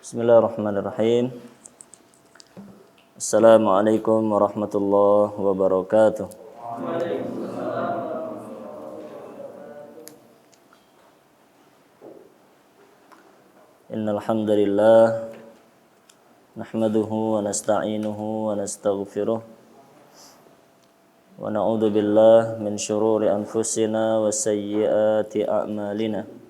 Bismillahirrahmanirrahim. Assalamualaikum warahmatullahi wabarakatuh. Innal hamdalillah nahmaduhu wa nasta'inuhu wa nastaghfiruh wa na'udzu billahi min shururi anfusina wa sayyiati a'malina.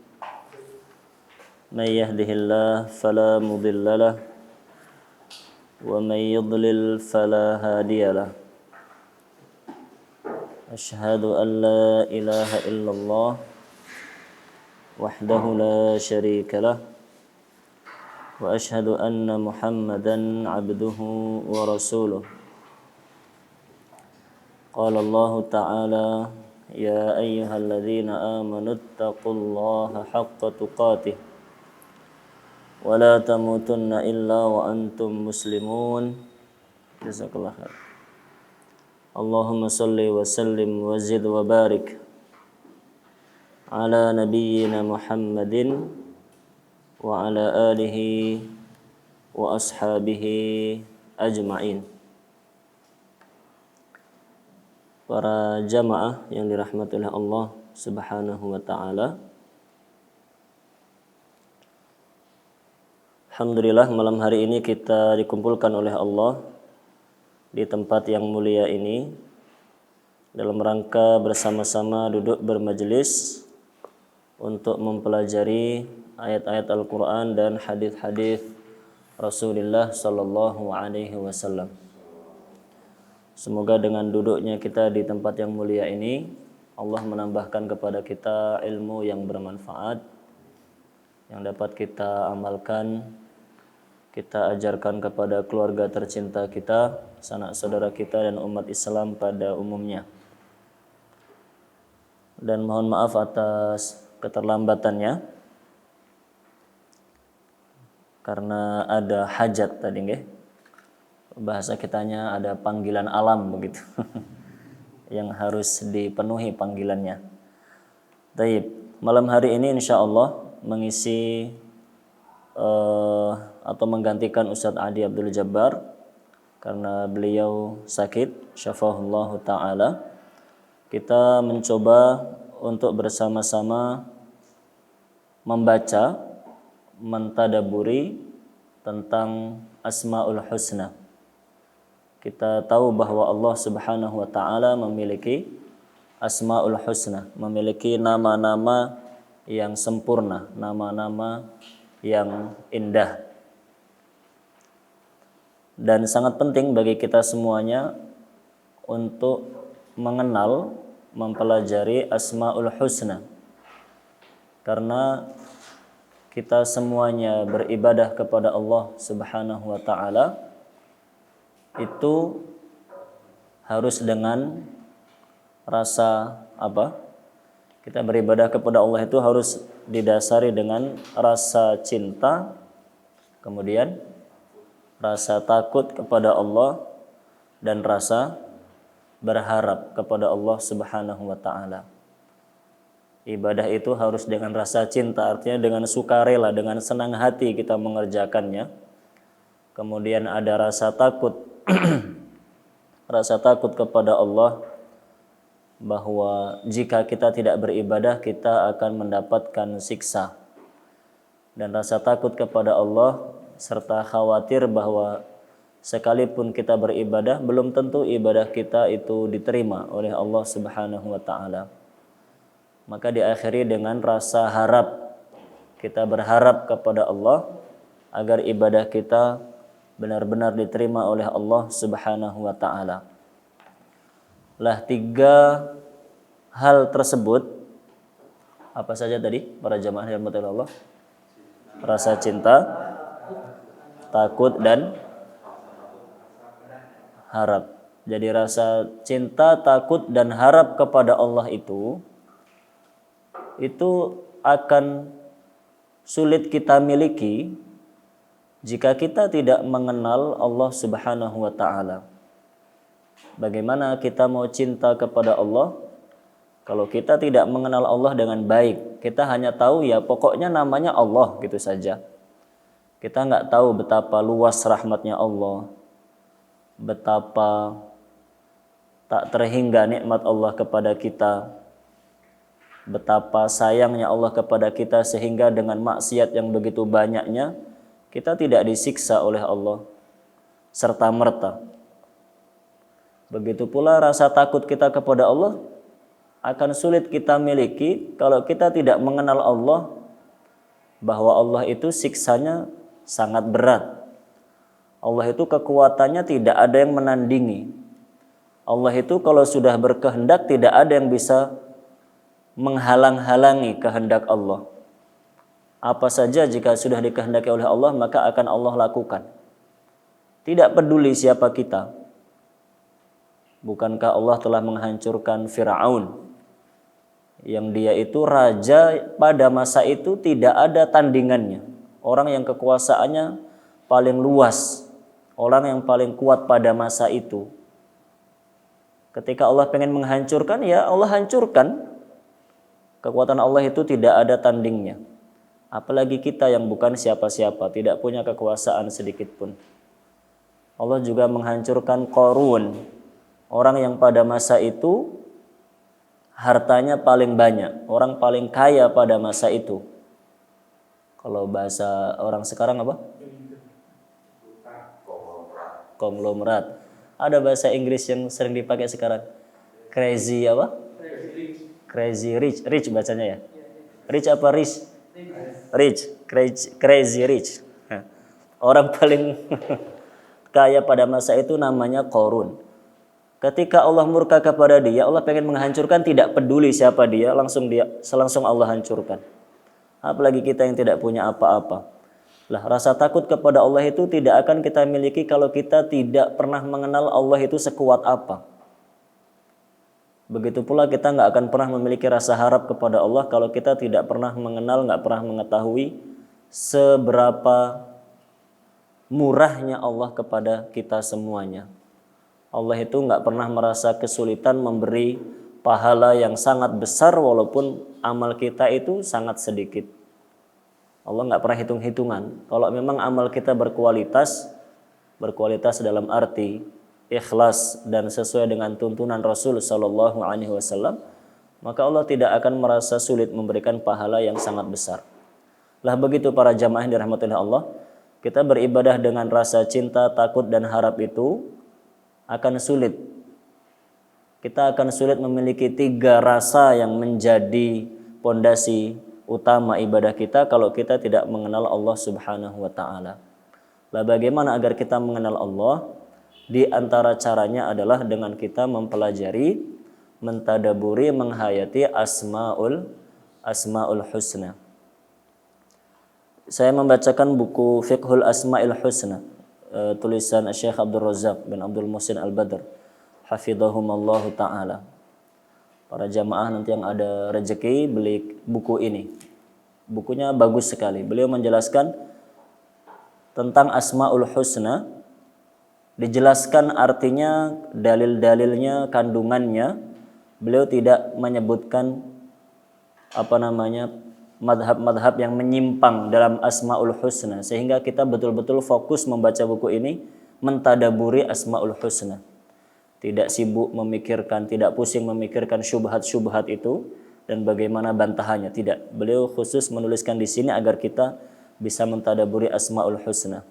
من يهده الله فلا مضل له ومن يضلل فلا هادي له أشهد أن لا إله إلا الله وحده لا شريك له وأشهد أن محمدا عبده ورسوله قال الله تعالى يا أيها الذين آمنوا اتقوا الله حق تقاته ولا تموتن إلا وأنتم مسلمون جزاك الله خير اللهم صل وسلم وزد وبارك على نبينا محمد وعلى آله وأصحابه أجمعين. Para jamaah yang dirahmati oleh Allah Subhanahu wa taala, alhamdulillah malam hari ini kita dikumpulkan oleh Allah di tempat yang mulia ini dalam rangka bersama-sama duduk bermajelis untuk mempelajari ayat-ayat Al-Quran dan hadis-hadis Rasulullah Sallallahu Alaihi Wasallam. Semoga dengan duduknya kita di tempat yang mulia ini Allah menambahkan kepada kita ilmu yang bermanfaat yang dapat kita amalkan, kita ajarkan kepada keluarga tercinta kita, sanak saudara kita dan umat Islam pada umumnya. Dan mohon maaf atas keterlambatannya karena ada hajat tadi nggih. Bahasa kitanya ada panggilan alam begitu. Yang harus dipenuhi panggilannya. Baik, malam hari ini insyaallah mengisi atau menggantikan Ustadz Adi Abdul Jabbar karena beliau sakit, syafahullah ta'ala. Kita mencoba untuk bersama-sama membaca, mentadaburi tentang Asmaul Husna. Kita tahu bahwa Allah Subhanahu wa ta'ala memiliki Asmaul Husna, memiliki nama-nama yang sempurna, nama-nama yang indah. Dan sangat penting bagi kita semuanya untuk mengenal, mempelajari Asmaul Husna. Karena kita semuanya beribadah kepada Allah Subhanahu wa ta'ala itu harus dengan rasa apa? Kita beribadah kepada Allah itu harus didasari dengan rasa cinta, kemudian rasa takut kepada Allah dan rasa berharap kepada Allah Subhanahu wa ta'ala. Ibadah itu harus dengan rasa cinta, artinya dengan sukarela, dengan senang hati kita mengerjakannya. Kemudian ada rasa takut rasa takut kepada Allah bahwa jika kita tidak beribadah kita akan mendapatkan siksa, dan rasa takut kepada Allah serta khawatir bahwa sekalipun kita beribadah belum tentu ibadah kita itu diterima oleh Allah Subhanahu wa ta'ala. Maka diakhiri dengan rasa harap, kita berharap kepada Allah agar ibadah kita benar-benar diterima oleh Allah Subhanahu wa ta'ala. Lah 3 hal tersebut apa saja tadi para jamaah yang dirahmati Allah? Rasa cinta, takut dan harap. Jadi rasa cinta, takut dan harap kepada Allah itu akan sulit kita miliki jika kita tidak mengenal Allah Subhanahu wa ta'ala. Bagaimana kita mau cinta kepada Allah Kalau kita tidak mengenal Allah dengan baik, kita hanya tahu ya pokoknya namanya Allah gitu saja. Kita nggak tahu betapa luas rahmatnya Allah, betapa tak terhingga nikmat Allah kepada kita, betapa sayangnya Allah kepada kita sehingga dengan maksiat yang begitu banyaknya kita tidak disiksa oleh Allah serta-merta. Begitu pula rasa takut kita kepada Allah akan sulit kita miliki kalau kita tidak mengenal Allah, bahwa Allah itu siksanya sangat berat. Allah itu kekuatannya tidak ada yang menandingi. Allah itu kalau sudah berkehendak tidak ada yang bisa menghalang-halangi kehendak Allah. Apa saja jika sudah dikehendaki oleh Allah maka akan Allah lakukan. Tidak peduli siapa kita. Bukankah Allah telah menghancurkan Fir'aun, yang dia itu raja pada masa itu tidak ada tandingannya. Orang yang kekuasaannya paling luas, orang yang paling kuat pada masa itu. Ketika Allah pengen menghancurkan, ya Allah hancurkan. Kekuatan Allah itu tidak ada tandingnya. Apalagi kita yang bukan siapa-siapa, tidak punya kekuasaan sedikit pun. Allah juga menghancurkan Qarun, orang yang pada masa itu hartanya paling banyak, orang paling kaya pada masa itu. Kalau bahasa orang sekarang apa? Konglomerat. Ada bahasa Inggris yang sering dipakai sekarang. Crazy apa? Crazy rich. Rich bacanya ya? Rich apa rich? Rich. Crazy rich. Orang paling kaya pada masa itu namanya Qarun. Ketika Allah murka kepada dia, Allah pengen menghancurkan, tidak peduli siapa dia, langsung Allah hancurkan. Apalagi kita yang tidak punya apa-apa. Lah, rasa takut kepada Allah itu tidak akan kita miliki kalau kita tidak pernah mengenal Allah itu sekuat apa. Begitu pula kita nggak akan pernah memiliki rasa harap kepada Allah kalau kita tidak pernah mengenal, nggak pernah mengetahui seberapa murahnya Allah kepada kita semuanya. Allah itu nggak pernah merasa kesulitan memberi pahala yang sangat besar walaupun amal kita itu sangat sedikit. Allah nggak pernah hitung-hitungan. Kalau memang amal kita berkualitas dalam arti ikhlas dan sesuai dengan tuntunan Rasul Shallallahu Alaihi Wasallam, maka Allah tidak akan merasa sulit memberikan pahala yang sangat besar. Lah begitu para jamaah yang dirahmati Allah, kita beribadah dengan rasa cinta, takut dan harap itu akan sulit. Kita akan sulit memiliki 3 rasa yang menjadi pondasi utama ibadah kita kalau kita tidak mengenal Allah Subhanahu wa taala. Lah bagaimana agar kita mengenal Allah? Di antara caranya adalah dengan kita mempelajari, mentadaburi, menghayati asmaul husna. Saya membacakan buku Fiqhul Asmaul Husna, tulisan Syekh Abdul Razak bin Abdul Muhsin Al-Badr, hafidhahumallahu taala. Para jamaah nanti yang ada rezeki beli buku ini. Bukunya bagus sekali. Beliau menjelaskan tentang Asmaul Husna, dijelaskan artinya, dalil-dalilnya, kandungannya. Beliau tidak menyebutkan madhab-madhab yang menyimpang dalam Asmaul Husna, sehingga kita betul-betul fokus membaca buku ini, mentadaburi Asmaul Husna. Tidak sibuk memikirkan, tidak pusing memikirkan syubhat-syubhat itu dan bagaimana bantahannya. Tidak. Beliau khusus menuliskan di sini agar kita bisa mentadaburi Asmaul Husna.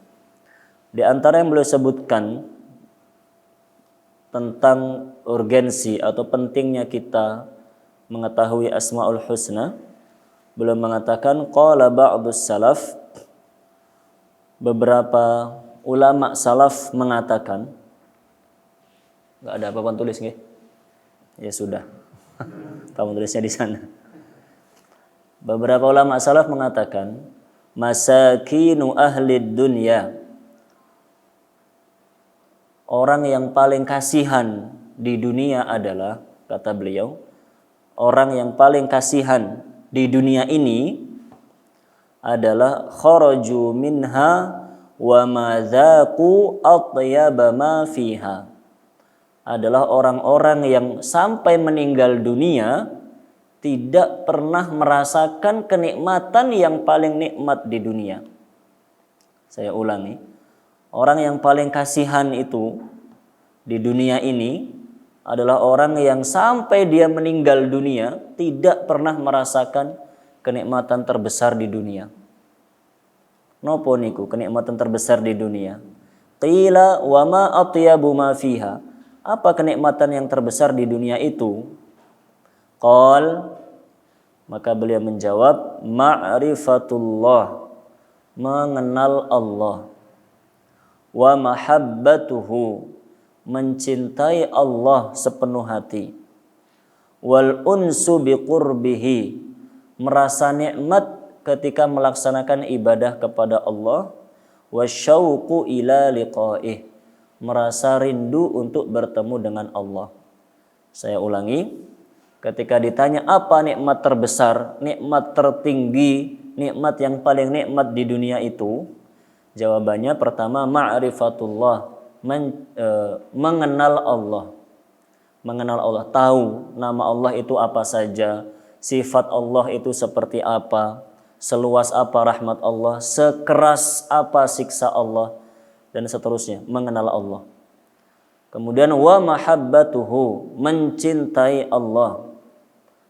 Di antara yang beliau sebutkan tentang urgensi atau pentingnya kita mengetahui Asmaul Husna, beliau mengatakan qala ba'dus salaf, beberapa ulama salaf mengatakan, nggak ada apa-apa tulis nggih? Ya sudah. Kamu tulisnya di sana. Beberapa ulama salaf mengatakan masakinu ahli dunya, orang yang paling kasihan di dunia adalah, kata beliau, orang yang paling kasihan di dunia ini adalah kharaju minha wa ma dzaqu atyaba ma fiha, adalah orang-orang yang sampai meninggal dunia tidak pernah merasakan kenikmatan yang paling nikmat di dunia. Saya ulangi. Orang yang paling kasihan itu di dunia ini adalah orang yang sampai dia meninggal dunia tidak pernah merasakan kenikmatan terbesar di dunia. Nopo niku kenikmatan terbesar di dunia? Qila wa ma atyabu ma fiha. Apa kenikmatan yang terbesar di dunia itu? Qal, maka beliau menjawab, ma'rifatullah, mengenal Allah. Wa mahabbatuhu, mencintai Allah sepenuh hati. Wal unsu biqurbihi, merasa nikmat ketika melaksanakan ibadah kepada Allah. Wasyauqu ila liqa'ih, merasa rindu untuk bertemu dengan Allah. Saya ulangi, ketika ditanya apa nikmat terbesar, nikmat tertinggi, nikmat yang paling nikmat di dunia itu, jawabannya pertama ma'rifatullah, mengenal Allah. Mengenal Allah, tahu nama Allah itu apa saja, sifat Allah itu seperti apa, seluas apa rahmat Allah, sekeras apa siksa Allah, dan seterusnya, mengenal Allah. Kemudian wa mahabbatuhu, mencintai Allah.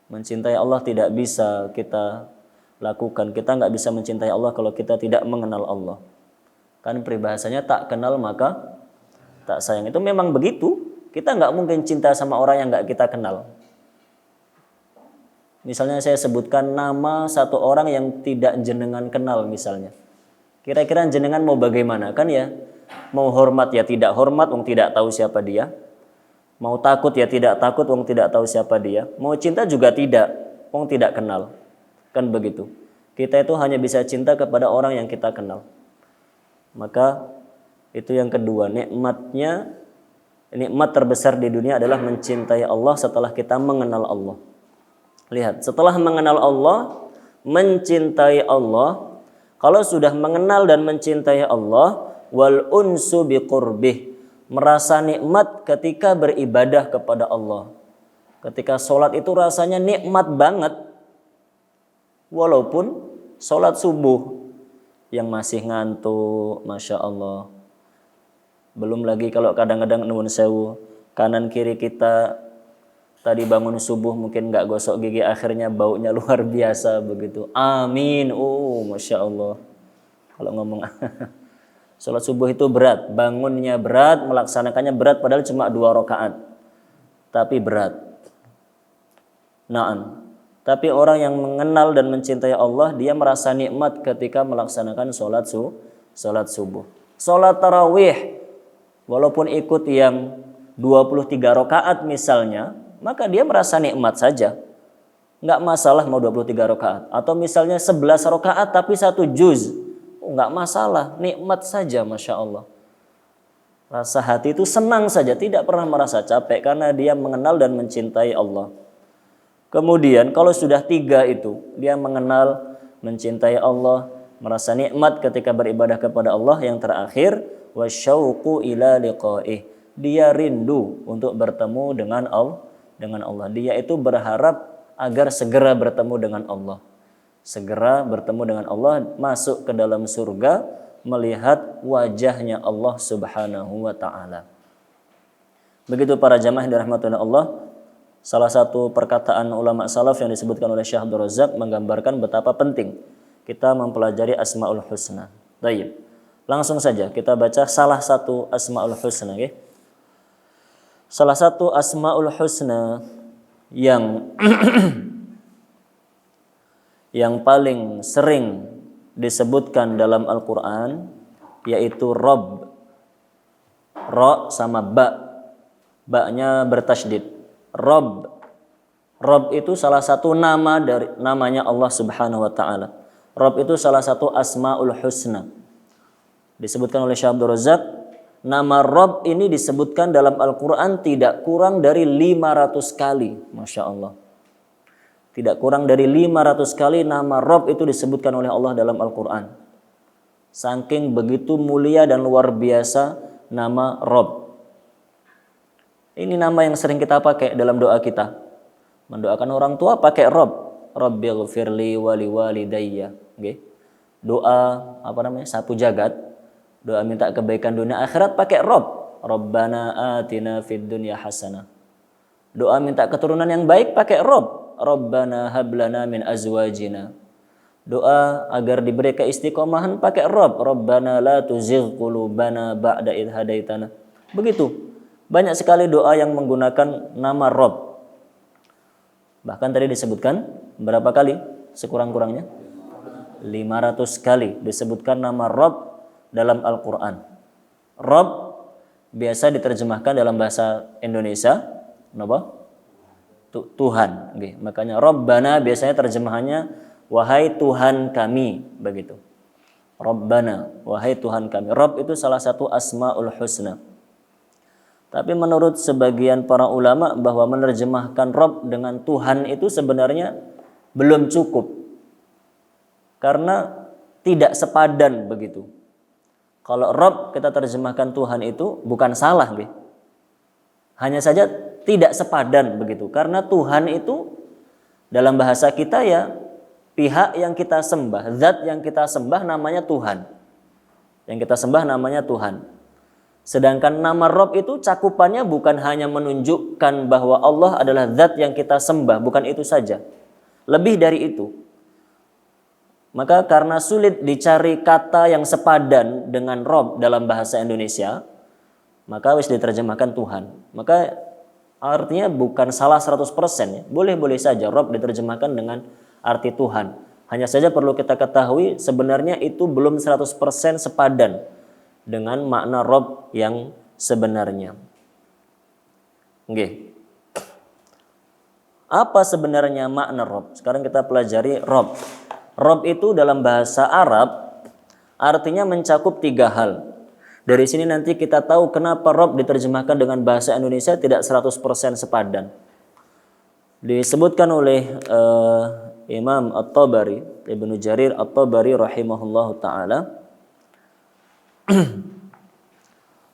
Mencintai Allah tidak bisa kita lakukan. Kita nggak bisa mencintai Allah kalau kita tidak mengenal Allah. Kan peribahasanya tak kenal maka tak sayang. Itu memang begitu. Kita nggak mungkin cinta sama orang yang nggak kita kenal. Misalnya saya sebutkan nama satu orang yang tidak jenengan kenal misalnya. Kira-kira jenengan mau bagaimana? Kan ya, mau hormat ya tidak hormat, wong tidak tahu siapa dia. Mau takut ya tidak takut, wong tidak tahu siapa dia. Mau cinta juga tidak, wong tidak kenal. Kan begitu. Kita itu hanya bisa cinta kepada orang yang kita kenal. Maka itu yang kedua, nikmat terbesar di dunia adalah mencintai Allah setelah kita mengenal Allah. Lihat, setelah mengenal Allah, mencintai Allah, kalau sudah mengenal dan mencintai Allah, wal unsu biqurbih, merasa nikmat ketika beribadah kepada Allah. Ketika sholat itu rasanya nikmat banget, walaupun sholat subuh yang masih ngantuk, Masya Allah. Belum lagi kalau kadang-kadang nuwun sewu, kanan kiri kita tadi bangun subuh mungkin nggak gosok gigi, akhirnya baunya luar biasa begitu. Amin. Oh, Masya Allah. Kalau ngomong sholat subuh itu berat, bangunnya berat, melaksanakannya berat, padahal cuma 2 rakaat. Tapi berat. Naam. Tapi orang yang mengenal dan mencintai Allah, dia merasa nikmat ketika melaksanakan sholat subuh. Sholat tarawih, walaupun ikut yang 23 rakaat misalnya, maka dia merasa nikmat saja. Nggak masalah mau 23 rakaat. Atau misalnya 11 rakaat tapi 1 juz. Nggak masalah, nikmat saja, Masya Allah. Rasa hati itu senang saja, tidak pernah merasa capek karena dia mengenal dan mencintai Allah. Kemudian kalau sudah 3 itu, dia mengenal, mencintai Allah, merasa nikmat ketika beribadah kepada Allah. Yang terakhir, wasyauqu ila liqa'ih, dia rindu untuk bertemu dengan Allah. Dia itu berharap agar segera bertemu dengan Allah. Segera bertemu dengan Allah, masuk ke dalam surga, melihat wajahnya Allah Subhanahu wa ta'ala. Begitu para jamaah yang dirahmati oleh Allah. Salah satu perkataan ulama salaf yang disebutkan oleh Syekh Abdul Razak menggambarkan betapa penting kita mempelajari Asmaul Husna. Baik. Langsung saja kita baca salah satu Asmaul Husna, okay? Salah satu Asmaul Husna yang yang paling sering disebutkan dalam Al-Quran yaitu Rabb. Ra sama ba. Ba-nya bertasydid. Rabb. Rabb itu salah satu nama dari namanya Allah Subhanahu wa taala. Rabb itu salah satu Asmaul Husna. Disebutkan oleh Syekh Abdul Razak, nama Rabb ini disebutkan dalam Al-Quran tidak kurang dari 500 kali. Masya Allah. Tidak kurang dari 500 kali nama Rabb itu disebutkan oleh Allah dalam Al-Quran. Saking begitu mulia dan luar biasa nama Rabb. Ini nama yang sering kita pakai dalam doa kita. Mendoakan orang tua pakai Rabb. Rabbighfirli wali walidayya. Okay. Doa sapu jagat. Doa minta kebaikan dunia akhirat pakai Rob. Rabbana atina fid dunya hasanah. Doa minta keturunan yang baik pakai Rob. Rabbana hablana min azwajina. Doa agar diberi keistiqomahan pakai Rob. Rabbana la tuzigh qulubana ba'da idh hadaitana. Begitu. Banyak sekali doa yang menggunakan nama Rob. Bahkan tadi disebutkan berapa kali sekurang-kurangnya? 500 kali disebutkan nama Rob dalam Al-Quran. Rob biasa diterjemahkan dalam bahasa Indonesia apa? Tuhan. Okay. Makanya Rabbana biasanya terjemahannya wahai Tuhan kami, begitu. Rabbana, wahai Tuhan kami. Rob itu salah satu asmaul husna. Tapi menurut sebagian para ulama bahwa menerjemahkan Rob dengan Tuhan itu sebenarnya belum cukup. Karena tidak sepadan begitu. Kalau Rob kita terjemahkan Tuhan itu bukan salah, gitu. Hanya saja tidak sepadan begitu. Karena Tuhan itu dalam bahasa kita ya pihak yang kita sembah, zat yang kita sembah namanya Tuhan. Yang kita sembah namanya Tuhan. Sedangkan nama Rob itu cakupannya bukan hanya menunjukkan bahwa Allah adalah zat yang kita sembah, bukan itu saja. Lebih dari itu. Maka karena sulit dicari kata yang sepadan dengan Rob dalam bahasa Indonesia, maka wis diterjemahkan Tuhan. Maka artinya bukan salah 100%. Ya. Boleh-boleh saja Rob diterjemahkan dengan arti Tuhan. Hanya saja perlu kita ketahui sebenarnya itu belum 100% sepadan dengan makna Rob yang sebenarnya. Oke. Apa sebenarnya makna Rob? Sekarang kita pelajari Rob. Rob itu dalam bahasa Arab artinya mencakup 3 hal. Dari sini nanti kita tahu kenapa Rob diterjemahkan dengan bahasa Indonesia tidak 100% sepadan. Disebutkan oleh Imam At-Tabari, Ibnu Jarir At-Tabari rahimahullahu ta'ala.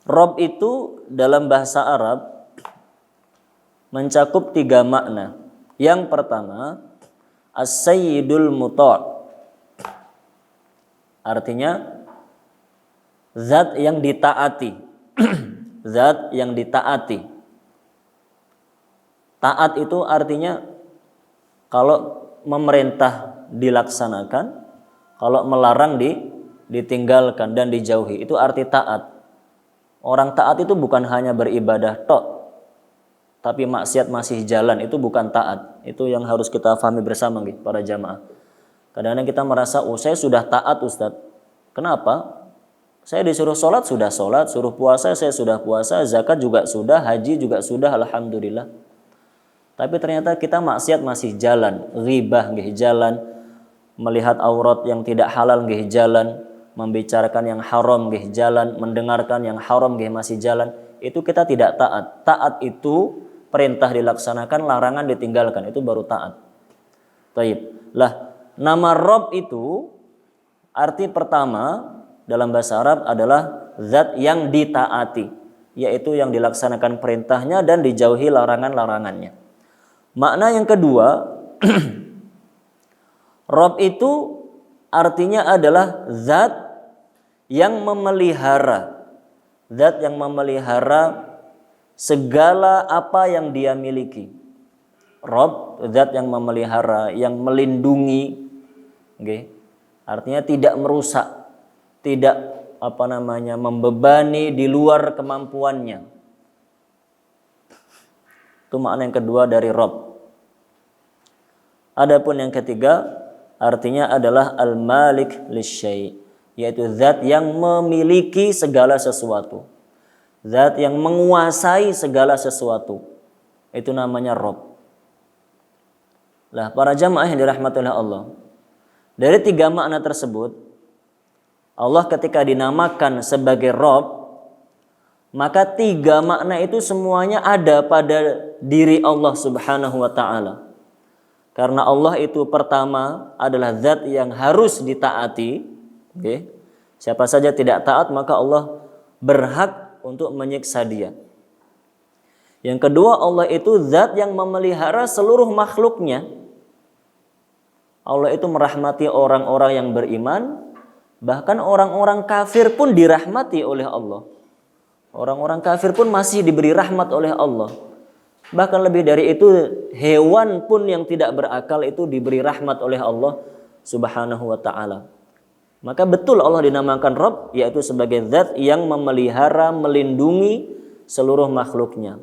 Rob itu dalam bahasa Arab mencakup 3 makna. Yang pertama, As-Sayyidul Muta'. Artinya zat yang ditaati. Zat yang ditaati. Taat itu artinya kalau memerintah dilaksanakan, kalau melarang ditinggalkan dan dijauhi. Itu arti taat. Orang taat itu bukan hanya beribadah tok, tapi maksiat masih jalan, itu bukan taat. Itu yang harus kita pahami bersama gitu, para jamaah. Kadang-kadang kita merasa, oh saya sudah taat Ustadz. Kenapa? Saya disuruh sholat, sudah sholat. Suruh puasa, saya sudah puasa. Zakat juga sudah, haji juga sudah, alhamdulillah. Tapi ternyata kita maksiat masih jalan. Ghibah nggih jalan. Melihat aurat yang tidak halal nggih jalan. Membicarakan yang haram nggih jalan. Mendengarkan yang haram nggih masih jalan. Itu kita tidak taat. Taat itu perintah dilaksanakan, larangan ditinggalkan. Itu baru taat. Taib. Lah, nama Rob itu arti pertama dalam bahasa Arab adalah zat yang ditaati, yaitu yang dilaksanakan perintahnya dan dijauhi larangan-larangannya. Makna yang kedua, Rob itu artinya adalah zat yang memelihara. Zat yang memelihara segala apa yang dia miliki. Rob, zat yang memelihara, yang melindungi. Okay. Artinya tidak merusak, tidak membebani di luar kemampuannya. Itu makna yang kedua dari Rob. Adapun yang ketiga artinya adalah al-malik lisyai', yaitu zat yang memiliki segala sesuatu. Zat yang menguasai segala sesuatu. Itu namanya Rob. Lah, para jamaah yang dirahmati oleh Allah, dari 3 makna tersebut, Allah ketika dinamakan sebagai Rob, maka 3 makna itu semuanya ada pada diri Allah Subhanahu wa ta'ala. Karena Allah itu pertama adalah zat yang harus ditaati. Okay. Siapa saja tidak taat maka Allah berhak untuk menyiksa dia. Yang kedua, Allah itu zat yang memelihara seluruh makhluknya. Allah itu merahmati orang-orang yang beriman Bahkan orang-orang kafir pun dirahmati oleh Allah. Orang-orang kafir pun masih diberi rahmat oleh Allah. Bahkan lebih dari itu, hewan pun yang tidak berakal itu diberi rahmat oleh Allah Subhanahu wa ta'ala. Maka betul Allah dinamakan Rabb, yaitu sebagai zat yang memelihara, melindungi seluruh makhluknya.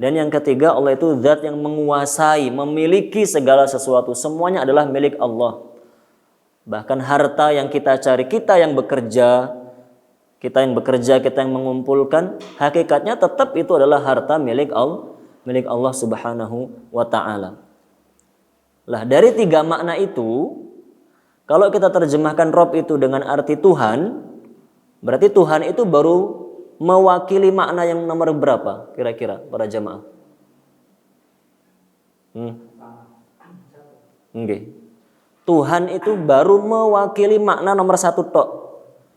Dan yang ketiga, Allah itu zat yang menguasai, memiliki segala sesuatu. Semuanya adalah milik Allah. Bahkan harta yang kita cari, kita yang bekerja, kita yang mengumpulkan, hakikatnya tetap itu adalah harta milik Allah Subhanahu wa ta'ala. Lah, dari tiga makna itu, kalau kita terjemahkan Rabb itu dengan arti Tuhan, berarti Tuhan itu baru mewakili makna yang nomor berapa kira-kira para jamaah? Okay. Tuhan itu baru mewakili makna nomor satu tok,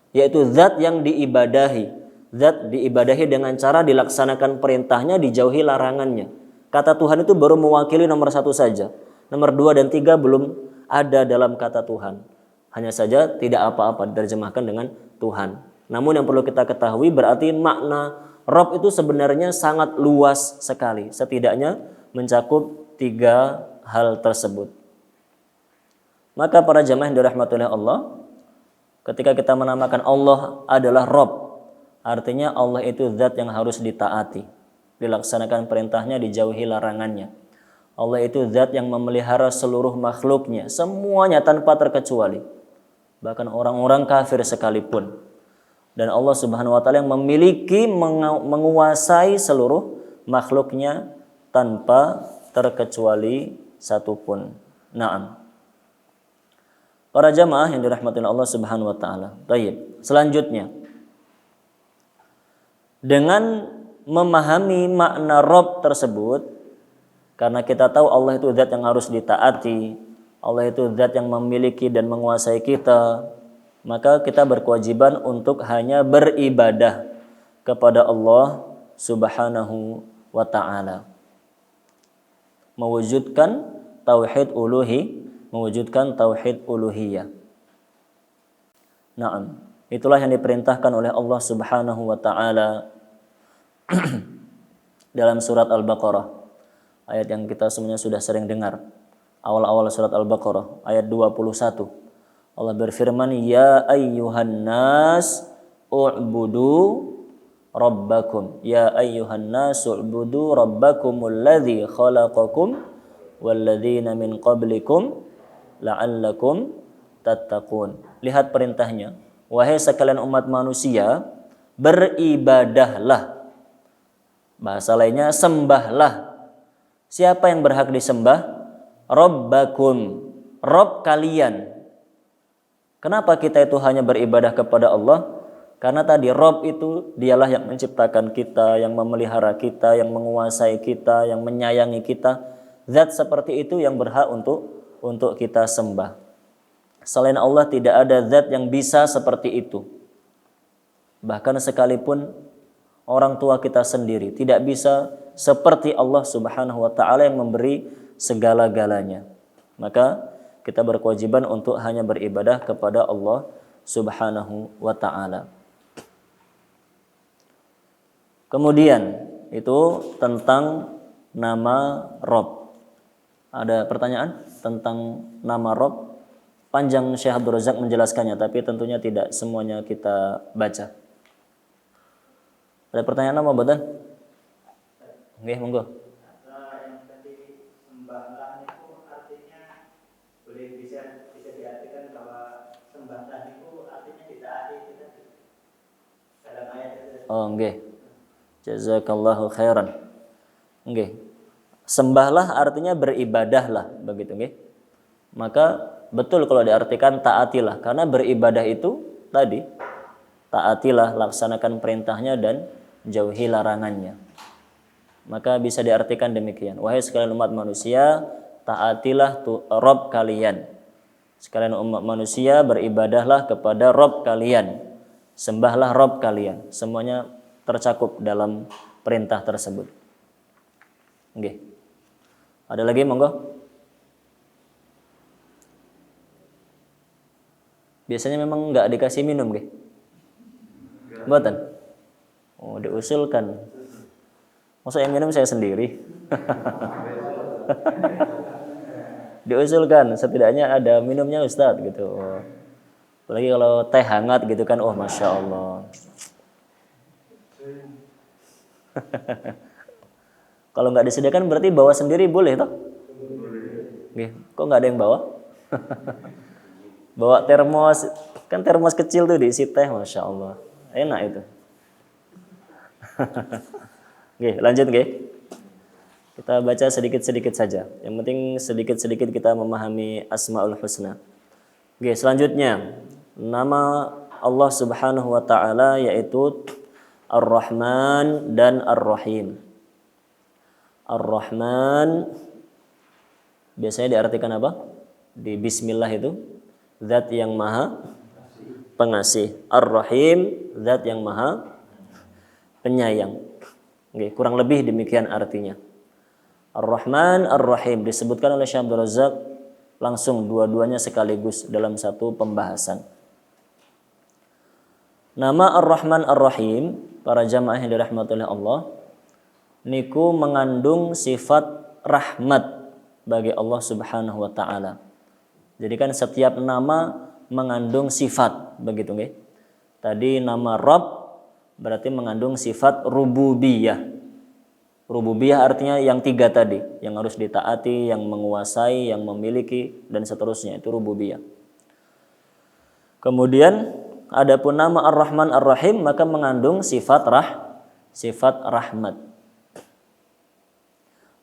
yaitu zat yang diibadahi. Zat diibadahi dengan cara dilaksanakan perintahnya, dijauhi larangannya. Kata Tuhan itu baru mewakili nomor satu saja. Nomor 2 dan 3 belum ada dalam kata Tuhan. Hanya saja tidak apa-apa diterjemahkan dengan Tuhan. Namun yang perlu kita ketahui berarti makna Rabb itu sebenarnya sangat luas sekali. Setidaknya mencakup 3 hal tersebut. Maka para jamaah yang dirahmati oleh Allah, ketika kita menamakan Allah adalah Rabb, artinya Allah itu zat yang harus ditaati, dilaksanakan perintahnya, dijauhi larangannya. Allah itu zat yang memelihara seluruh makhluknya, semuanya tanpa terkecuali, bahkan orang-orang kafir sekalipun. Dan Allah Subhanahu wa ta'ala yang memiliki, menguasai seluruh makhluknya tanpa terkecuali satupun. Naam. Para jamaah yang dirahmati Allah Subhanahu wa ta'ala. Baik. Selanjutnya, dengan memahami makna Rabb tersebut, karena kita tahu Allah itu zat yang harus ditaati, Allah itu zat yang memiliki dan menguasai kita, maka kita berkewajiban untuk hanya beribadah kepada Allah Subhanahu wa ta'ala. Mewujudkan tauhid uluhiyah. Naam, itulah yang diperintahkan oleh Allah Subhanahu wa ta'ala dalam surat Al-Baqarah. Ayat yang kita semuanya sudah sering dengar. Awal-awal surat Al-Baqarah, ayat 21. Allah berfirman, Ya ayyuhan nas u'budu rabbakum. Ya ayyuhan nas u'budu rabbakumul ladzi khalaqakum walladzina min qablikum la'allakum tattaqun. Lihat perintahnya. Wahai sekalian umat manusia, beribadahlah. Bahasa lainnya, sembahlah. Siapa yang berhak disembah? Rabbakum, Rabb kalian. Kenapa kita itu hanya beribadah kepada Allah? Karena tadi Rabb itu dialah yang menciptakan kita, yang memelihara kita, yang menguasai kita, yang menyayangi kita. Zat seperti itu yang berhak untuk kita sembah. Selain Allah tidak ada zat yang bisa seperti itu. Bahkan sekalipun orang tua kita sendiri tidak bisa seperti Allah Subhanahu wa ta'ala yang memberi segala-galanya. Maka kita berkewajiban untuk hanya beribadah kepada Allah Subhanahu wa ta'ala. Kemudian itu tentang nama Rabb. Ada pertanyaan tentang nama Rabb? Panjang Syekh Abdul Razak menjelaskannya, tapi tentunya tidak semuanya kita baca. Ada pertanyaan apa, Badan? Oke, monggo. Yang tadi sembahlah itu artinya boleh bisa diartikan bahwa sembahlah itu artinya ditaati itu dalam ayat itu. Oh, nggih. Jazakallahu khairan. Nggih. Sembahlah artinya beribadahlah, begitu nggih. Maka betul kalau diartikan taatilah, karena beribadah itu tadi taatilah, laksanakan perintahnya dan jauhi larangannya. Maka bisa diartikan demikian. Wahai sekalian umat manusia, taatilah Rabb kalian. Sekalian umat manusia, beribadahlah kepada Rabb kalian. Sembahlah Rabb kalian. Semuanya tercakup dalam perintah tersebut. Oke. Ada lagi, monggo? Biasanya memang nggak dikasih minum, nggih. Mboten. Oh, diusulkan. Masa yang minum saya sendiri? Diusulkan setidaknya ada minumnya Ustadz gitu. Apalagi kalau teh hangat gitu kan, oh masya Allah. Kalau nggak disediakan berarti bawa sendiri boleh toh? Oke, kok nggak ada yang bawa? Bawa termos, kan termos kecil tuh diisi teh, masya Allah, enak itu. Oke, lanjut oke. Kita baca sedikit-sedikit saja. Yang penting sedikit-sedikit kita memahami Asmaul Husna. Oke, selanjutnya nama Allah Subhanahu wa taala yaitu Ar-Rahman dan Ar-Rahim. Ar-Rahman biasanya diartikan apa? Di bismillah itu zat yang maha pengasih. Ar-Rahim zat yang maha penyayang. Oke, kurang lebih demikian artinya. Ar-Rahman, Ar-Rahim disebutkan oleh Syekh Abdul Razak langsung dua-duanya sekaligus dalam satu pembahasan. Nama Ar-Rahman Ar-Rahim, para jamaah yang dirahmati oleh Allah, niku mengandung sifat rahmat bagi Allah Subhanahu wa taala. Jadi kan setiap nama mengandung sifat, begitu nggih. Tadi nama Rabb berarti mengandung sifat rububiyah. Rububiyah artinya yang tiga tadi, yang harus ditaati, yang menguasai, yang memiliki, dan seterusnya, itu rububiyah. Kemudian adapun nama Ar-Rahman Ar-Rahim maka mengandung sifat rahmat.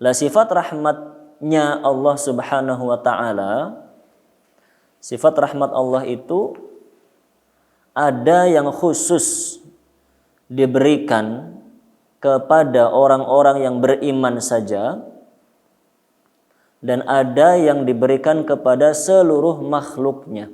Lah sifat rahmatnya Allah Subhanahu wa taala, sifat rahmat Allah itu ada yang khusus diberikan kepada orang-orang yang beriman saja, dan ada yang diberikan kepada seluruh makhluknya.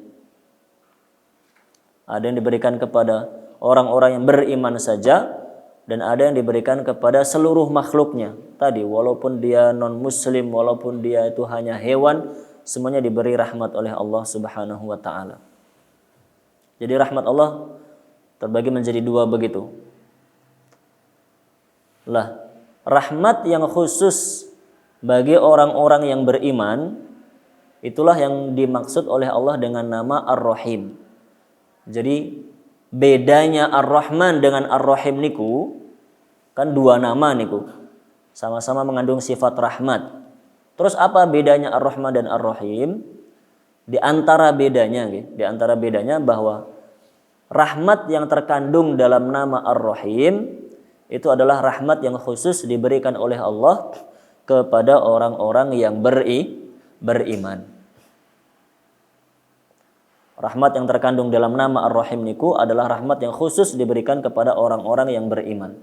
Ada yang diberikan kepada orang-orang yang beriman saja, dan ada yang diberikan kepada seluruh makhluknya. Tadi walaupun dia non-muslim, walaupun dia itu hanya hewan, semuanya diberi rahmat oleh Allah Subhanahu wa taala. Jadi rahmat Allah terbagi menjadi dua begitu. Lah, rahmat yang khusus bagi orang-orang yang beriman, itulah yang dimaksud oleh Allah dengan nama Ar-Rahim. Jadi bedanya Ar-Rahman dengan Ar-Rahim niku kan dua nama niku, sama-sama mengandung sifat rahmat. Terus apa bedanya Ar-Rahman dan Ar-Rahim? Di antara bedanya bahwa rahmat yang terkandung dalam nama Ar-Rahim itu adalah rahmat yang khusus diberikan oleh Allah kepada orang-orang yang beriman. Rahmat yang terkandung dalam nama Ar-Rahim niku adalah rahmat yang khusus diberikan kepada orang-orang yang beriman.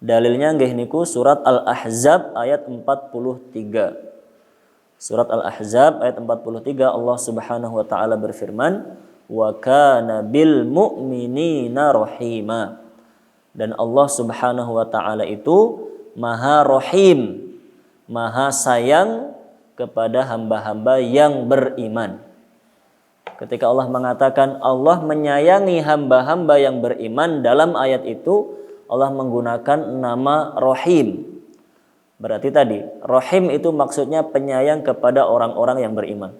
Dalilnya nggih niku surat Al-Ahzab ayat 43. Surat Al-Ahzab ayat 43 Allah Subhanahu wa taala berfirman, "Wa kana bil mu'minina rahima." Dan Allah Subhanahu wa taala itu Maha Rahim, Maha sayang kepada hamba-hamba yang beriman. Ketika Allah mengatakan Allah menyayangi hamba-hamba yang beriman, dalam ayat itu Allah menggunakan nama Rahim. Berarti tadi Rahim itu maksudnya penyayang kepada orang-orang yang beriman.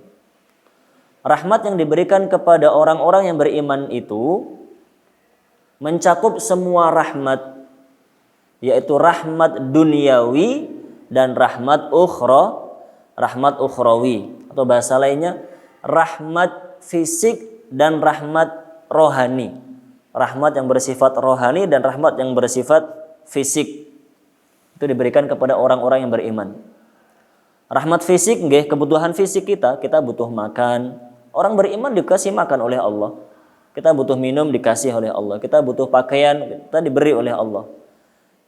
Rahmat yang diberikan kepada orang-orang yang beriman itu mencakup semua rahmat, yaitu rahmat duniawi dan rahmat ukhrawi, atau bahasa lainnya rahmat fisik dan rahmat rohani. Rahmat yang bersifat rohani dan rahmat yang bersifat fisik itu diberikan kepada orang-orang yang beriman. Rahmat fisik nggih, kebutuhan fisik kita butuh makan. Orang beriman dikasih makan oleh Allah. Kita butuh minum dikasih oleh Allah. Kita butuh pakaian, kita diberi oleh Allah.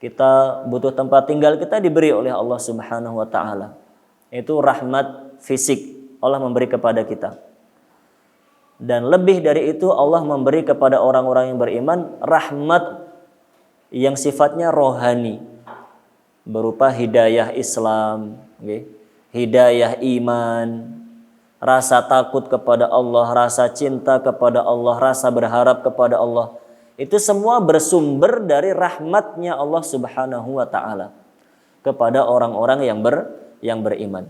Kita butuh tempat tinggal, kita diberi oleh Allah Subhanahu wa taala. Itu rahmat fisik Allah memberi kepada kita. Dan lebih dari itu Allah memberi kepada orang-orang yang beriman rahmat yang sifatnya rohani, berupa hidayah Islam, hidayah iman, rasa takut kepada Allah, rasa cinta kepada Allah, rasa berharap kepada Allah. Itu semua bersumber dari rahmatnya Allah Subhanahu wa ta'ala kepada orang-orang yang beriman.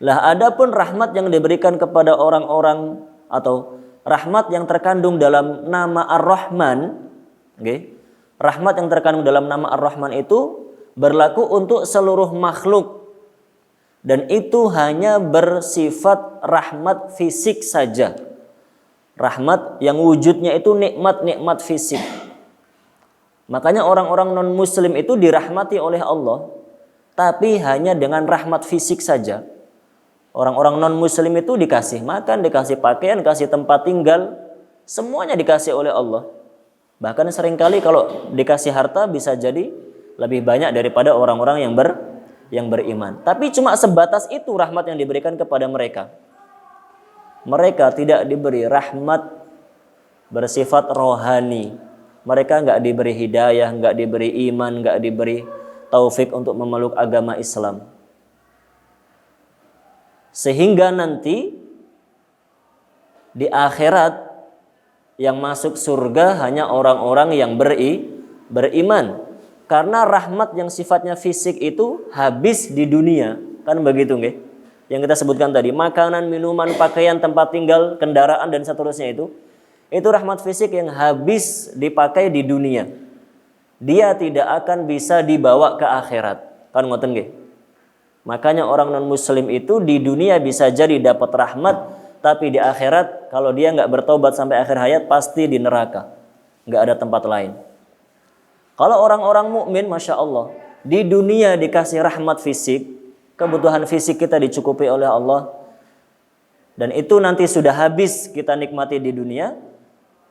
Lah adapun rahmat yang diberikan kepada orang-orang atau rahmat yang terkandung dalam nama Ar-Rahman, okay? Rahmat yang terkandung dalam nama Ar-Rahman itu berlaku untuk seluruh makhluk. Dan itu hanya bersifat rahmat fisik saja. Rahmat yang wujudnya itu nikmat-nikmat fisik. Makanya orang-orang non-muslim itu dirahmati oleh Allah, tapi hanya dengan rahmat fisik saja. Orang-orang non-muslim itu dikasih makan, dikasih pakaian, dikasih tempat tinggal, semuanya dikasih oleh Allah. Bahkan seringkali kalau dikasih harta bisa jadi lebih banyak daripada orang-orang yang beriman. Tapi cuma sebatas itu rahmat yang diberikan kepada mereka. Mereka tidak diberi rahmat bersifat rohani. Mereka nggak diberi hidayah, nggak diberi iman, nggak diberi taufik untuk memeluk agama Islam. Sehingga nanti di akhirat yang masuk surga hanya orang-orang yang beriman. Karena rahmat yang sifatnya fisik itu habis di dunia. Kan begitu nggih? Yang kita sebutkan tadi, makanan, minuman, pakaian, tempat tinggal, kendaraan dan seterusnya itu rahmat fisik yang habis dipakai di dunia. Dia tidak akan bisa dibawa ke akhirat. Kan ngoten nggih? Makanya orang non-muslim itu di dunia bisa jadi dapat rahmat, tapi di akhirat kalau dia nggak bertobat sampai akhir hayat pasti di neraka. Nggak ada tempat lain. Kalau orang-orang mukmin, masya Allah, di dunia dikasih rahmat fisik, kebutuhan fisik kita dicukupi oleh Allah, dan itu nanti sudah habis kita nikmati di dunia,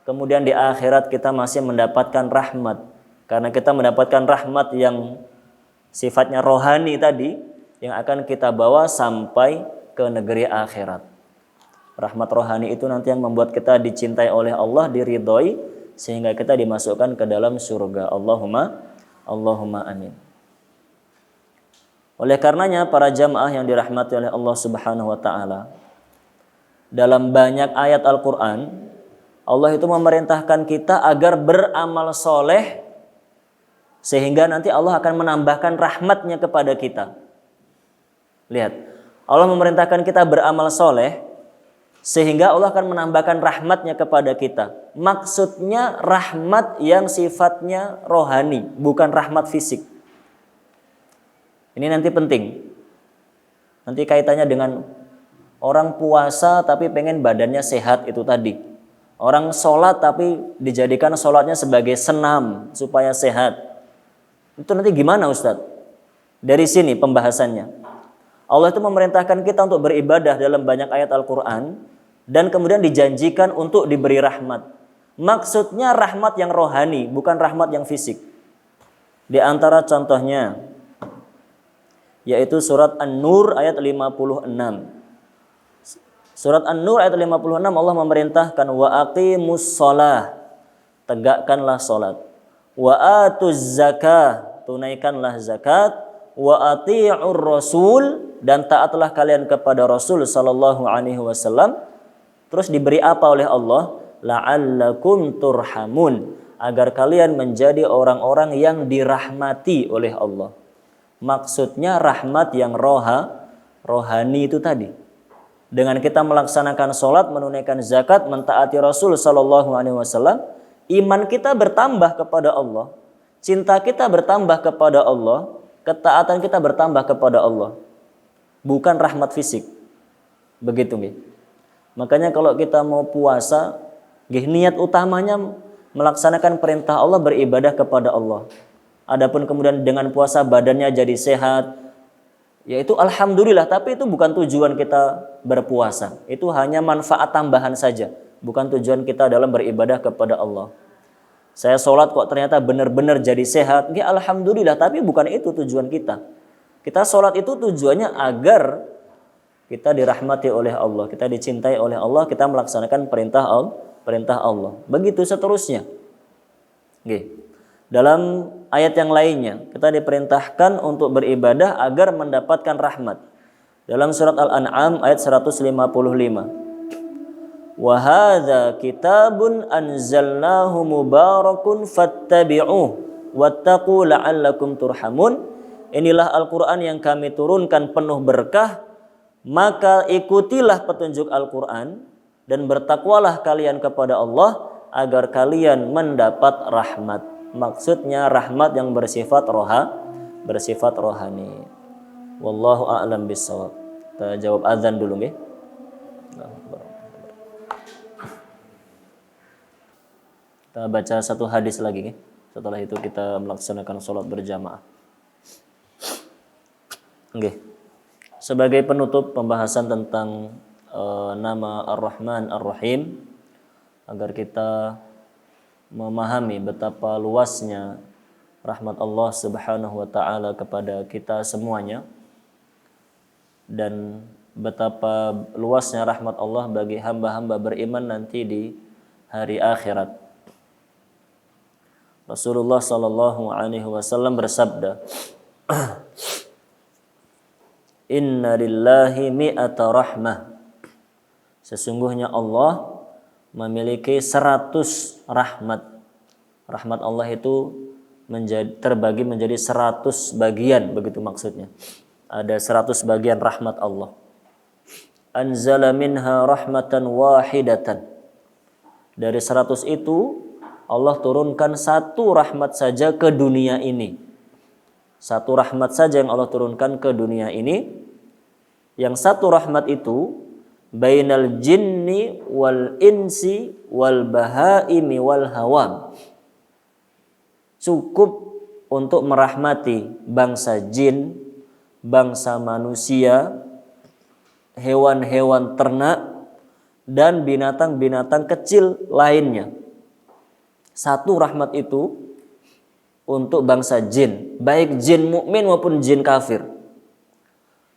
kemudian di akhirat kita masih mendapatkan rahmat, karena kita mendapatkan rahmat yang sifatnya rohani tadi, yang akan kita bawa sampai ke negeri akhirat. Rahmat rohani itu nanti yang membuat kita dicintai oleh Allah, diridhoi, sehingga kita dimasukkan ke dalam surga. Allahumma amin. Oleh karenanya para jamaah yang dirahmati oleh Allah Subhanahu wa taala, dalam banyak ayat Al-Qur'an Allah itu memerintahkan kita agar beramal soleh, sehingga nanti Allah akan menambahkan rahmatnya kepada kita. Lihat, Allah memerintahkan kita beramal soleh, sehingga Allah akan menambahkan rahmatnya kepada kita. Maksudnya rahmat yang sifatnya rohani, bukan rahmat fisik. Ini nanti penting. Nanti kaitannya dengan orang puasa tapi pengen badannya sehat itu tadi. Orang sholat tapi dijadikan sholatnya sebagai senam supaya sehat. Itu nanti gimana Ustadz? Dari sini pembahasannya. Allah itu memerintahkan kita untuk beribadah dalam banyak ayat Al-Quran, dan kemudian dijanjikan untuk diberi rahmat. Maksudnya rahmat yang rohani, bukan rahmat yang fisik. Di antara contohnya yaitu surat An-Nur ayat 56. Surat An-Nur ayat 56 Allah memerintahkan wa aqimus shalah, tegakkanlah salat. Wa atuz zakah, tunaikanlah zakat. Wa ati'ur rasul, dan taatlah kalian kepada Rasul sallallahu alaihi wasallam. Terus diberi apa oleh Allah? La'allakum turhamun, agar kalian menjadi orang-orang yang dirahmati oleh Allah. Maksudnya rahmat yang rohani itu tadi. Dengan kita melaksanakan sholat, menunaikan zakat, mentaati Rasul sallallahu alaihi wasallam, iman kita bertambah kepada Allah, cinta kita bertambah kepada Allah, ketaatan kita bertambah kepada Allah. Bukan rahmat fisik. Begitu nggih. Makanya kalau kita mau puasa, niat utamanya melaksanakan perintah Allah, beribadah kepada Allah. Adapun kemudian dengan puasa badannya jadi sehat, yaitu alhamdulillah, tapi itu bukan tujuan kita berpuasa. Itu hanya manfaat tambahan saja, bukan tujuan kita dalam beribadah kepada Allah. Saya sholat kok ternyata benar-benar jadi sehat, ya alhamdulillah, tapi bukan itu tujuan kita. Kita sholat itu tujuannya agar kita dirahmati oleh Allah, kita dicintai oleh Allah, kita melaksanakan perintah Allah. Begitu seterusnya. Oke. Dalam ayat yang lainnya, kita diperintahkan untuk beribadah agar mendapatkan rahmat. Dalam surat Al-An'am ayat 155. Wa hadza kitabun anzalnahu mubarakun fattabi'uh wattaqu la'allakum turhamun. Inilah Al-Qur'an yang kami turunkan penuh berkah, maka ikutilah petunjuk Al-Qur'an dan bertakwalah kalian kepada Allah agar kalian mendapat rahmat. Maksudnya rahmat yang bersifat rohani. Wallahu a'lam bissawab. Kita jawab azan dulu nggih. Kita baca satu hadis lagi nggih. Setelah itu kita melaksanakan sholat berjamaah. Nggih. Sebagai penutup pembahasan tentang nama Ar-Rahman Ar-Rahim, agar kita memahami betapa luasnya rahmat Allah Subhanahu wa taala kepada kita semuanya dan betapa luasnya rahmat Allah bagi hamba-hamba beriman nanti di hari akhirat. Rasulullah sallallahu alaihi wasallam bersabda, "Inna lillahi mi'ata rahmah." Sesungguhnya Allah memiliki 100 rahmat. Rahmat Allah itu terbagi menjadi 100 bagian, begitu maksudnya. Ada 100 bagian rahmat Allah. Anzala minha rahmatan wahidatan. Dari 100 itu Allah turunkan satu rahmat saja ke dunia ini. Satu rahmat saja yang Allah turunkan ke dunia ini. Yang satu rahmat itu bainal jinni wal insi wal bahaimi wal hawam. Cukup untuk merahmati bangsa jin, bangsa manusia, hewan-hewan ternak, dan binatang-binatang kecil lainnya. Satu rahmat itu untuk bangsa jin, baik jin mukmin maupun jin kafir.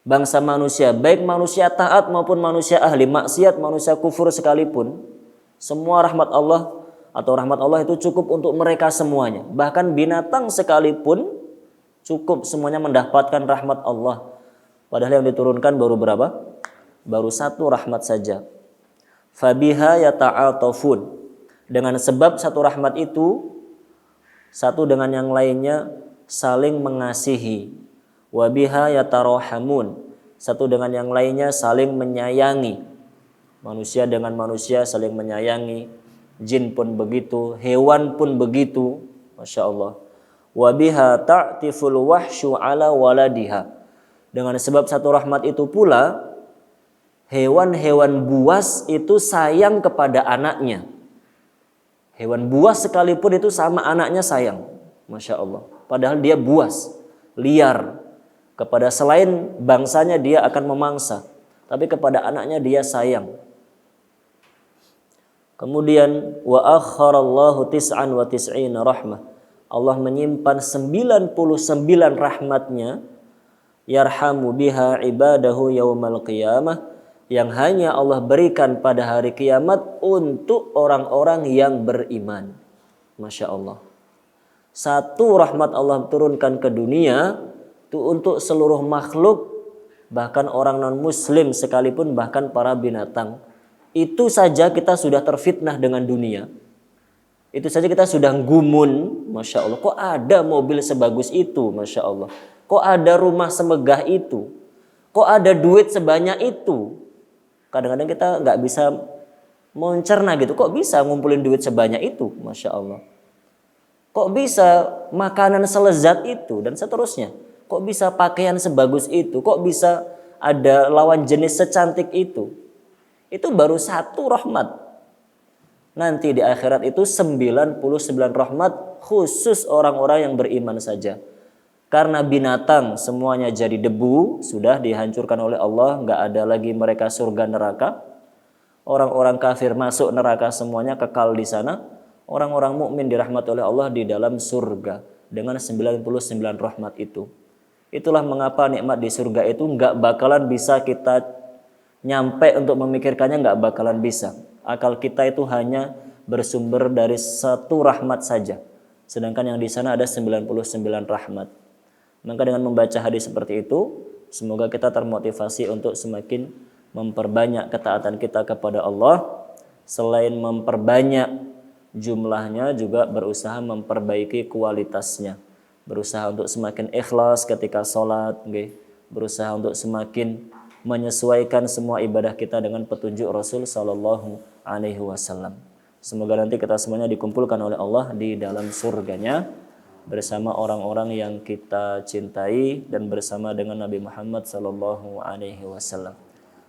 Bangsa manusia, baik manusia taat maupun manusia ahli maksiat, manusia kufur sekalipun, semua rahmat Allah atau rahmat Allah itu cukup untuk mereka semuanya. Bahkan binatang sekalipun cukup semuanya mendapatkan rahmat Allah. Padahal yang diturunkan baru berapa? Baru satu rahmat saja. Fabiha yata'atafun. Dengan sebab satu rahmat itu, satu dengan yang lainnya saling mengasihi. Wabiha yatarohamun. Satu dengan yang lainnya saling menyayangi. Manusia dengan manusia saling menyayangi. Jin pun begitu, hewan pun begitu. Masya Allah. Wabiha ta'tiful wahsyu ala waladiha. Dengan sebab satu rahmat itu pula, hewan-hewan buas itu sayang kepada anaknya. Hewan buas sekalipun itu sama anaknya sayang. Masya Allah. Padahal dia buas, liar. Kepada selain bangsanya dia akan memangsa. Tapi kepada anaknya dia sayang. Kemudian wa akharallahu tis'an wa tis'ina rahmah. Allah menyimpan 99 rahmatnya. Yarhamu biha ibadahu yaumal qiyamah. Yang hanya Allah berikan pada hari kiamat untuk orang-orang yang beriman. Masya Allah. Satu rahmat Allah turunkan ke dunia itu untuk seluruh makhluk, bahkan orang non-muslim sekalipun, bahkan para binatang. Itu saja kita sudah terfitnah dengan dunia. Itu saja kita sudah gumun. Masya Allah. Kok ada mobil sebagus itu? Masya Allah. Kok ada rumah semegah itu? Kok ada duit sebanyak itu? Kadang-kadang kita nggak bisa mencerna gitu. Kok bisa ngumpulin duit sebanyak itu? Masya Allah. Kok bisa makanan selezat itu? Dan seterusnya. Kok bisa pakaian sebagus itu? Kok bisa ada lawan jenis secantik itu? Itu baru satu rahmat. Nanti di akhirat itu 99 rahmat khusus orang-orang yang beriman saja. Karena binatang semuanya jadi debu, sudah dihancurkan oleh Allah, nggak ada lagi mereka surga neraka. Orang-orang kafir masuk neraka semuanya, kekal di sana. Orang-orang mukmin dirahmati oleh Allah di dalam surga dengan 99 rahmat itu. Itulah mengapa nikmat di surga itu nggak bakalan bisa kita nyampe untuk memikirkannya, nggak bakalan bisa. Akal kita itu hanya bersumber dari satu rahmat saja. Sedangkan yang di sana ada 99 rahmat. Maka dengan membaca hadis seperti itu, Semoga kita termotivasi untuk semakin memperbanyak ketaatan kita kepada Allah. Selain memperbanyak jumlahnya, juga berusaha memperbaiki kualitasnya. Berusaha untuk semakin ikhlas ketika sholat, berusaha untuk semakin menyesuaikan semua ibadah kita dengan petunjuk Rasul Sallallahu Alaihi Wasallam. Semoga nanti kita semuanya dikumpulkan oleh Allah di dalam surganya bersama orang-orang yang kita cintai dan bersama dengan Nabi Muhammad Sallallahu Alaihi Wasallam.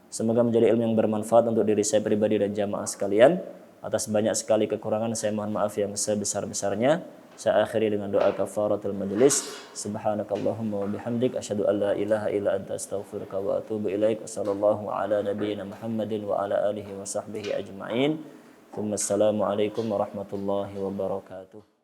Semoga menjadi ilmu yang bermanfaat untuk diri saya pribadi dan jamaah sekalian. Atas banyak sekali kekurangan saya mohon maaf yang sebesar-besarnya. Saya akhiri dengan doa kafaratul majlis. Subhanakallahumma wa bihamdik asyhadu an la ilaha illa anta astaghfiruka wa atubu ilaik. Wassallallahu ala nabiyyina Muhammadin wa ala alihi wa sahbihi ajma'in. Assalamualaikum warahmatullahi wabarakatuh.